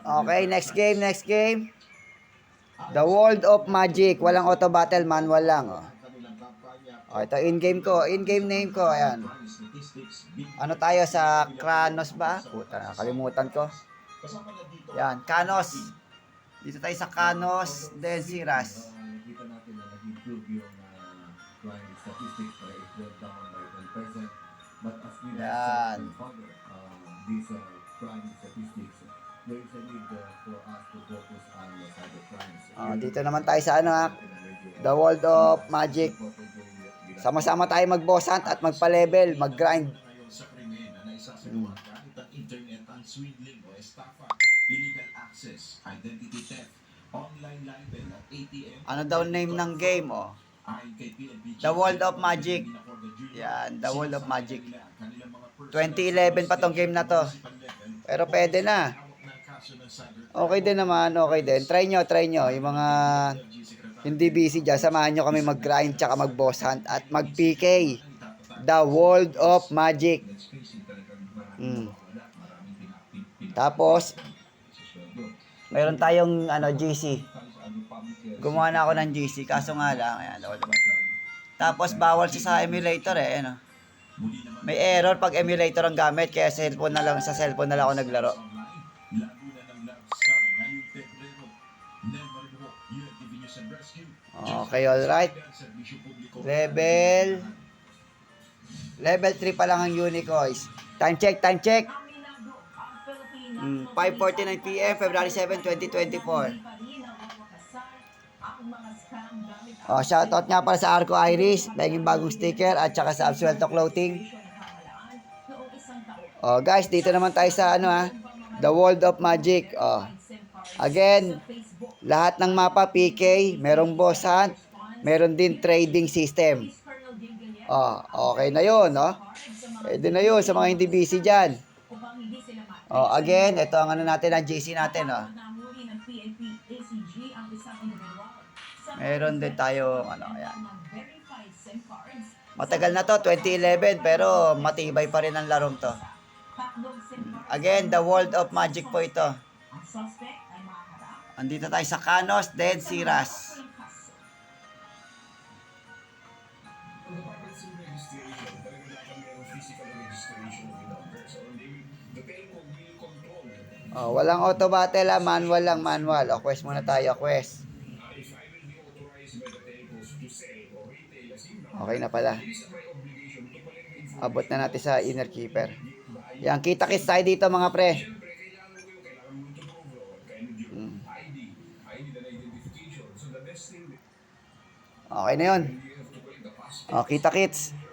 Okay, next game, next game. The World of Magic. Walang auto battle, manual lang. Oh, ito in-game ko. In-game name ko. Ayan. Ano tayo sa Kranos ba? Puta, nakalimutan ko. Yan, Kanos. Dito tayo sa Kanos, then Siras. Yan. Dito naman tayo sa ano ha, The World of Magic. Sama-sama tayo mag-boss hunt at magpa-level, mag-grind. Ano daw name ng game oh? The World of Magic. Yan, The World of Magic. 2011 pa tong game na to. Pero pwede na. Okay din naman, okay din. Try nyo. Yung mga hindi busy dyan, samahan nyo kami mag-grind tsaka mag-boss hunt at mag-PK. The World of Magic. Tapos, mayroon tayong GC. Gumawa na ako ng GC, kaso nga lang, ayan, tapos bawal siya sa emulator ano. May error pag emulator ang gamit, kaya sa cellphone na lang ako naglaro. Okay, alright. Level 3 pa lang ang Unicoins. Time check. 5:49 PM, February 7, 2024. Shoutout nga para sa Arco Iris, naging bagong sticker, at saka sa Absuelto Clothing. Guys, dito naman tayo sa The World of Magic. Again, lahat ng mapa PK, merong boss hunt, meron din trading system. Okay na yun, no? Pwede na yun sa mga hindi busy dyan. Again, ito ang natin, ang GC natin, Meron din tayo, ayan. Matagal na to, 2011, pero matibay pa rin ang larong to. Again, The World of Magic po ito. Andito tayo sa Kanos, then Siras. Walang auto battle manual lang, manual. Quest muna tayo, quest. Okay na pala. Abot na natin sa inner keeper. Yan, kita-kits tayo dito mga pre. Okay na yun. Kita-kits.